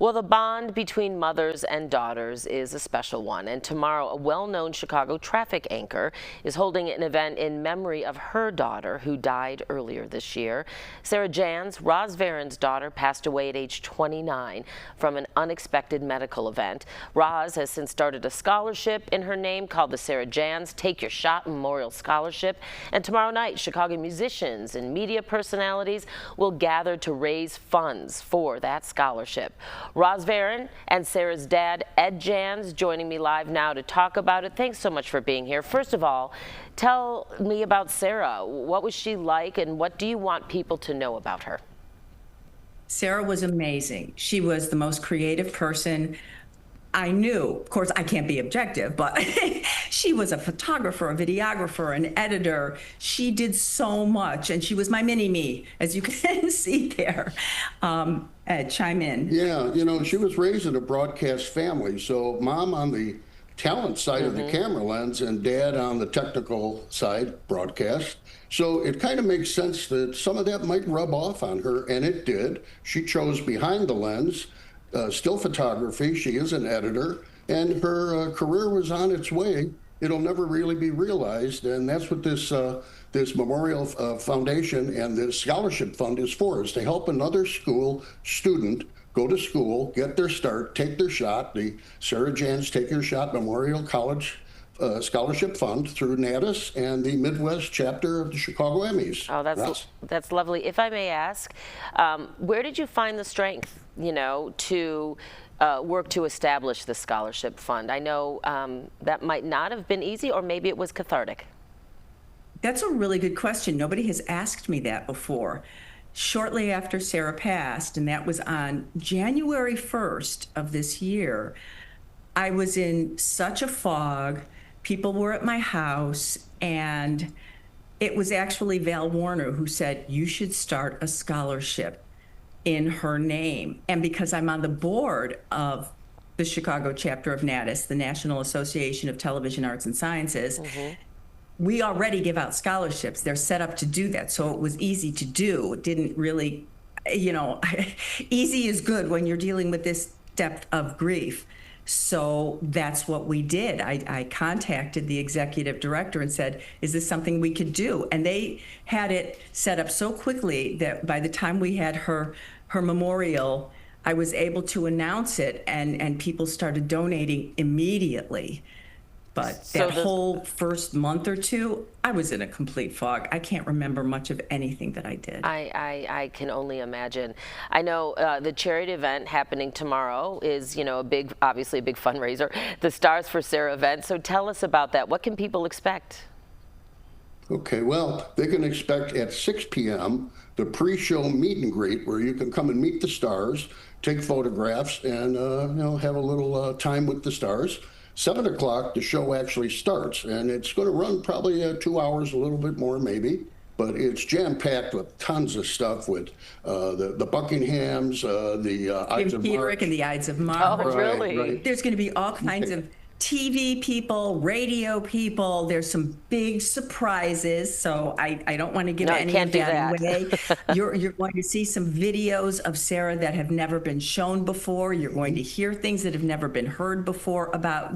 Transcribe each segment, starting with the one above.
Well, the bond between mothers and daughters is a special one, and tomorrow a well-known Chicago traffic anchor is holding an event in memory of her daughter who died earlier this year. Sarah Jans, Roz Varon's daughter, passed away at age 29 from an unexpected medical event. Roz has since started a scholarship in her name called the Sarah Jans Take Your Shot Memorial Scholarship, and tomorrow night Chicago musicians and media personalities will gather to raise funds for that scholarship. Roz Varon and Sarah's dad, Ed Jans, joining me live now to talk about it. Thanks so much for being here. First of all, tell me about Sarah. What was she like, and what do you want people to know about her? Sarah was amazing. She was the most creative person I knew. Of course, I can't be objective, but she was a photographer, a videographer, an editor. She did so much, and she was my mini-me, as you can see there. Ed, chime in. Yeah, you know, she was raised in a broadcast family, so mom on the talent side of the camera lens and dad on the technical side, broadcast. So it kind of makes sense that some of that might rub off on her, and it did. She chose behind the lens. Still photography. She is an editor, and her career was on its way. It'll never really be realized, and that's what this memorial foundation and this scholarship fund is for, is to help another school student go to school, get their start, take their shot. The Sarah Jans Take Your Shot Memorial College Scholarship Fund through NATIS and the Midwest chapter of the Chicago Emmys. Oh, that's lovely. If I may ask, where did you find the strength, to work to establish the scholarship fund? I know that might not have been easy, or maybe it was cathartic. That's a really good question. Nobody has asked me that before. Shortly after Sarah passed, and that was on January 1st of this year, I was in such a fog. People were at my house, and it was actually Val Warner who said, you should start a scholarship in her name. And because I'm on the board of the Chicago chapter of NATIS, the National Association of Television Arts and Sciences, we already give out scholarships. They're set up to do that. So it was easy to do. It didn't really, easy is good when you're dealing with this depth of grief. So that's what we did. I contacted the executive director and said, is this something we could do? And they had it set up so quickly that by the time we had her memorial, I was able to announce it, and people started donating immediately. But that whole first month or two, I was in a complete fog. I can't remember much of anything that I did. I can only imagine. I know the charity event happening tomorrow is, obviously a big fundraiser, the Stars for Sarah event. So tell us about that. What can people expect? Okay, well, they can expect at 6 p.m. the pre-show meet and greet, where you can come and meet the stars, take photographs, and have a little time with the stars. 7 o'clock, the show actually starts, and it's going to run probably 2 hours, a little bit more maybe, but it's jam-packed with tons of stuff with the Buckinghams, the Ides of March. And the Ides of March. Oh, really? Right. There's going to be all kinds of TV people, radio people. There's some big surprises, so I don't want to give any of that away. You're going to see some videos of Sarah that have never been shown before. You're going to hear things that have never been heard before about,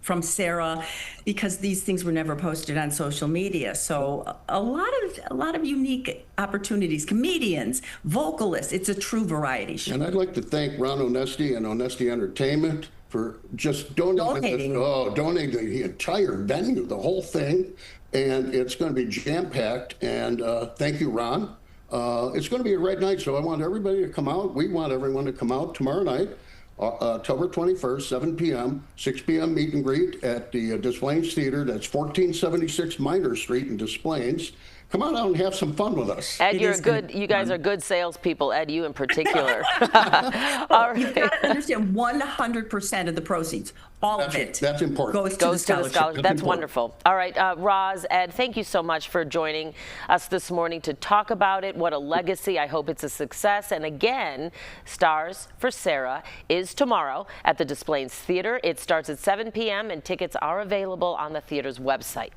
from Sarah, because these things were never posted on social media. So a lot of unique opportunities, comedians, vocalists. It's a true variety show. And I'd like to thank Ron Onesti and Onesti Entertainment for just donating the entire venue, the whole thing. And it's going to be jam-packed. And thank you, Ron. It's going to be a great night, so I want everybody to come out. We want everyone to come out tomorrow night, October 21st, 7 p.m., 6 p.m. meet and greet at the Des Plaines Theater. That's 1476 Minor Street in Des Plaines. Come on out and have some fun with us. Ed, you guys are good salespeople, Ed, you in particular. All right. You've got to understand 100% of the proceeds, all of it. That's important. Goes to the scholarship. That's wonderful. All right, Roz, Ed, thank you so much for joining us this morning to talk about it. What a legacy. I hope it's a success. And again, Stars for Sarah is tomorrow at the Des Plaines Theater. It starts at 7 p.m. and tickets are available on the theater's website.